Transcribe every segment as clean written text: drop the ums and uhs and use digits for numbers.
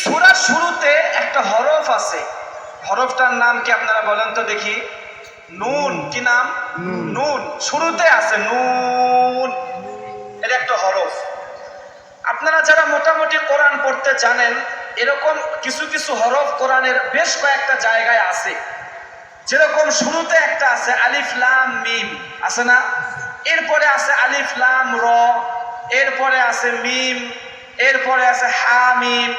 সূরার শুরুতে একটা হরফ আছে, হরফটার নাম কি আপনারা বলেন তো দেখি? নুন। কি নাম? নুন। শুরুতে আছে নুন, এটা একটা হরফ। আপনারা যারা মোটামুটি কোরআন পড়তে জানেন, এরকম কিছু কিছু হরফ কোরআনের বেশ কয়েকটা জায়গায় আছে। যেরকম শুরুতে একটা আছে আলিফ লাম মিম, আছে না? এরপরে আছে আলিফ লাম র, এরপরে আছে মিম, এরপরে আছে হা মিম,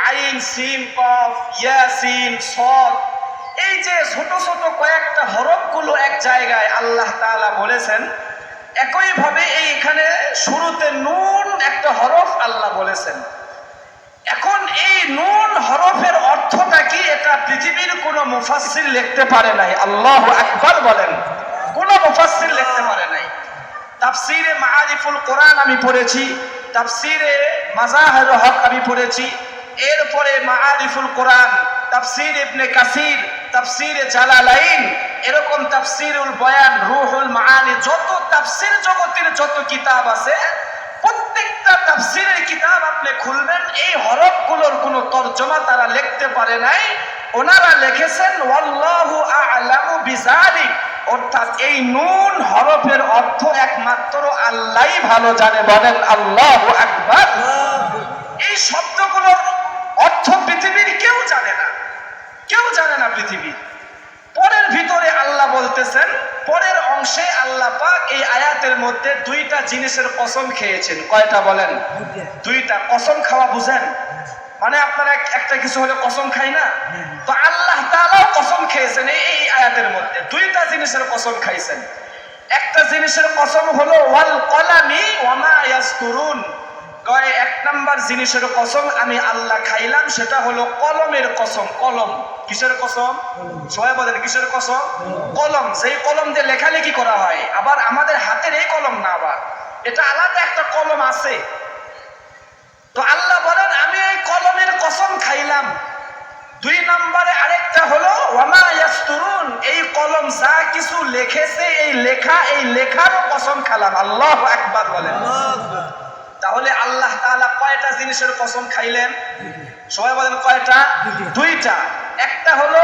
আইন সিন কফ ইয়াসিন সদ। এই যে ছোট ছোট কয়েকটা হরফগুলো এক জায়গায় আল্লাহ তাআলা বলেছেন, একইভাবে এইখানে শুরুতে নুন একটা হরফ আল্লাহ বলেছেন। এখন এই নুন হরফের অর্থটা কি, এটা পৃথিবীর কোনো মুফাসসির লিখতে পারে নাই। আল্লাহু আকবার বলেন। কোনো মুফাসসির লিখতে পারে নাই। তাফসীরে মাআরিফুল কোরআন আমি পড়েছি, তাফসীরে মাজাহিরুল হক আমি পড়েছি, এরপরে মাআরিফুল কোরআন, তাফসীর ইবনে কাসির, তাফসীরে জালালাইন, এরকম তাফসীরুল বয়ান, রুহুল মাআনি, যত তাফসীর জগতের যত কিতাব আছে, প্রত্যেকটা তাফসীরের কিতাব আপনি খুলবেন, এই হরফগুলোর কোনো তরজমা তারা লিখতে পারে নাই। ওনারা লিখেছেন ওয়াল্লাহু আ'লামু বিযালিক, অর্থাৎ এই নুন হরফের অর্থ একমাত্র আল্লাহই ভালো জানে। বলেন আল্লাহু আকবার। এই শব্দগুলোর অর্থ পৃথিবীর কেউ জানে না, কেউ জানে না পৃথিবীর। পরের ভিতরে আল্লাহ বলতেছেন, পরের অংশে আল্লাহ পাক এই আয়াতের মধ্যে দুইটা জিনিসের কসম খেয়েছেন। কয়টা বলেন? দুইটা। কসম খাওয়া বুঝেন? মানে আপনারা একটা কিছু হলে কসম খাই না, তো আল্লাহ তাআলাও কসম খেয়েছেন এই আয়াতের মধ্যে। দুইটা জিনিসের কসম খাইছেন। একটা জিনিসের কসম হলো ওয়াল কলামি ওয়া মা ইয়াসতুরুন। কয় এক নাম্বার জিনিসের কসম আমি আল্লাহ খাইলাম, সেটা হলো কলমের কসম। কলম। কিসের কসম? সবাই বলেন কিসের কসম? কলম। যেই কলম দিয়ে লেখালেখি করা হয়, আবার আমাদের হাতের এই কলম না, আবার এটা আলাদা একটা কলম আছে। তো আল্লাহ বলেন আমি এই কলমের কসম খাইলাম। দুই নম্বরে আরেকটা হলো ওয়া মা ইয়াসতুরুন, এই কলম যা কিছু লিখেছে, এই লেখারও কসম খালাম। আল্লাহু আকবার বলেন। তাহলে আল্লাহ তাআলা কয়টা জিনিসের কসম খাইলেন? সবাই বলেন কয়টা? দুইটা। একটা হলো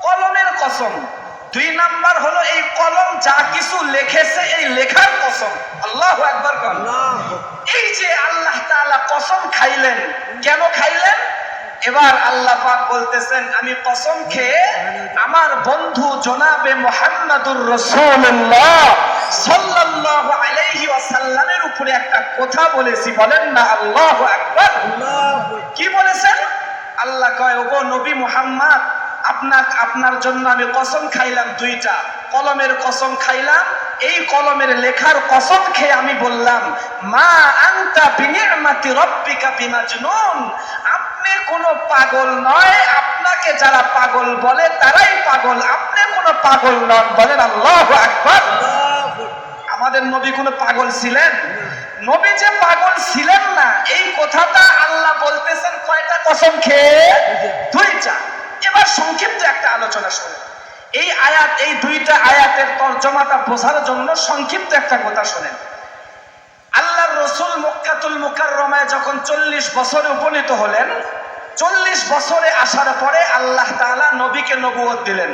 কলমের কসম, দুই নাম্বার হলো এই কলম যা কিছু লিখেছে এই লেখার কসম। আল্লাহু আকবার বলেন। এই যে আল্লাহ তাআলা কসম খাইলেন, কেন খাইলেন? এবার আল্লাহ পাক বলতেছেন আমি কসম খেয়ে আমার বন্ধু জনাবে মুহাম্মাদুর রাসূলুল্লাহ সাল্লাল্লাহু আলাইহি ওয়াসাল্লামের উপরে একটা কথা বলেছি। বলেন না আল্লাহু আকবার। কি বলেছেন? আল্লাহ কয় ওগো নবী মুহাম্মদ, আপনার জন্য আমি কসম খাইলাম দুইটা। কলমের কসম খাইলাম, এই কলমের লেখার কসম খেয়ে আমি বললাম মা আনতা বিনি'মাতি রাব্বিকা বিমাজনুন, আপনি কোনো পাগল নয়, আপনাকে যারা পাগল বলে তারাই পাগল, আপনি কোনো পাগল নন। বলেন আল্লাহু আকবার। আমাদের নবী কোনো পাগল ছিলেন? নবী যে পাগল ছিলেন না, এই কথাটা আল্লাহ বলতেছেন কয়টা কসম খেয়ে? দুইটা। এবার সংক্ষিপ্ত একটা আলোচনা শুনুন। এই আয়াত, এই দুইটা আয়াতের তরজমাটা বোঝার জন্য সংক্ষিপ্ত একটা কথা শুনেন। আল্লাহর রাসূল মক্কাতুল মুকাররমায় যখন 40 বছরে উপনীত হলেন, 40 বছরে আসার পরে আল্লাহ তাআলা নবীকে নবুয়ত দিলেন।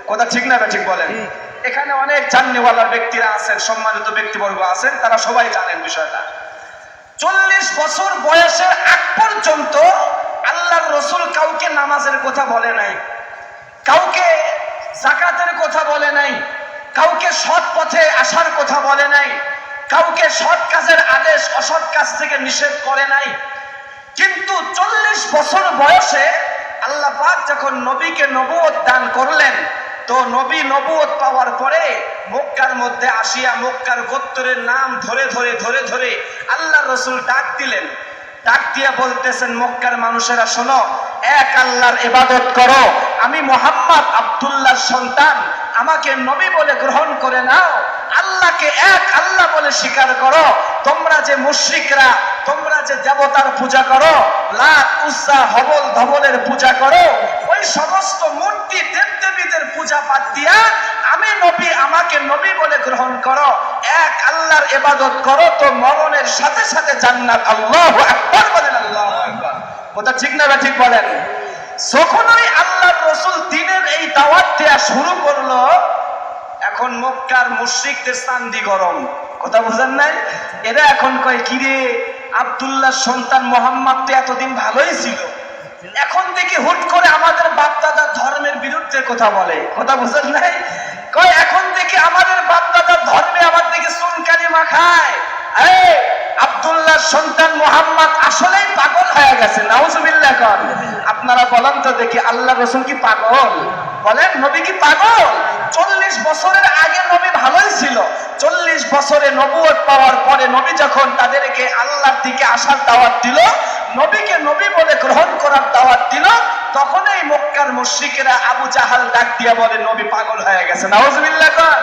কথা ঠিক না ঠিক বলেন? এখানে অনেক জাননেওয়ালা ব্যক্তিরা আছেন, সম্মানিত ব্যক্তিবর্গ আছেন, তারা সবাই জানেন বিষয়টা। 40 বছর বয়সের আগ পর্যন্ত আল্লাহর রাসূল কাউকে নামাজের কথা বলে নাই, কাউকে যাকাতের কথা বলে নাই, কাউকে সৎ পথে আসার কথা বলে নাই, কাউকে সৎ কাজের আদেশ অসৎ কাজ থেকে নিষেধ করে নাই। কিন্তু 40 বছর বয়সে আল্লাহ পাক যখন নবীকে নবুয়ত দান করলেন, তো নবী নবুয়ত পাওয়ার পরে মক্কার মধ্যে আসিয়া মক্কার গোত্রের নাম ধরে ধরে ধরে ধরে আল্লাহর রাসূল ডাক দিলেন। ডাক দিয়া বলতেছেন মক্কার মানুষেরা শোনো, এক আল্লাহর ইবাদত করো, আমি মুহাম্মদ আব্দুল্লাহর সন্তান, আমাকে নবী বলে গ্রহণ করে নাও, আল্লাহকে এক আল্লাহ বলে স্বীকার করো। তোমরা যে মুশরিকরা, তোমরা যে দেবতার পূজা করো, লাত উজ্জা হবল ধবলের পূজা করো, ওই সমস্ত মূর্তি দেবদেবীদের পূজা বাদ দিয়া আমি নবী, আমাকে নবী বলে গ্রহণ করো, এক আল্লাহর ইবাদত করো, তো মরণের সাথে সাথে জান্নাত। আল্লাহু আকবার বলেন। আল্লাহু আকবার। কথা ঠিক না ঠিক বলেন? যখনই আল্লাহর রাসূল দ্বীনের এই দাওয়াত দেয়া শুরু করলো, এখন মক্কার মুশরিকদের চান্দি গরম। কথা বুঝেন নাই? এরা এখন কয়, কিরে আব্দুল্লাহর সন্তান মুহাম্মদ তো এতদিন ভালোই ছিল, এখন দেখি হুট করে আমাদের বাপ দাদার ধর্মের বিরুদ্ধে কথা বলে। কথা বুঝেন নাই? কয় এখন দেখি আমাদের বাপ দাদার ধর্মে আমার দিকে চুনকালি মাখায়। এই আব্দুল্লাহর সন্তান মুহাম্মদ আসলেই পাগল হয়ে গেছে। নাউজুবিল্লাহ কর। আপনারা বলেন তো দেখি, আল্লাহ রাসূল কি পাগল? বলেন, নবী কি পাগল? 40 বছরের আগে নবী ভালোই ছিল। 40 বছরে নবুয়ত পাওয়ার পরে নবী যখন তাদেরকে আল্লাহর দিকে আসার দাওয়াত দিল, নবীকে নবী বলে গ্রহণ করার দাওয়াত দিল, তখনই মক্কার মুশরিকেরা আবু জাহাল ডাক দিয়া বলে, নবী পাগল হয়ে গেছে। নাউজুবিল্লাহ কর।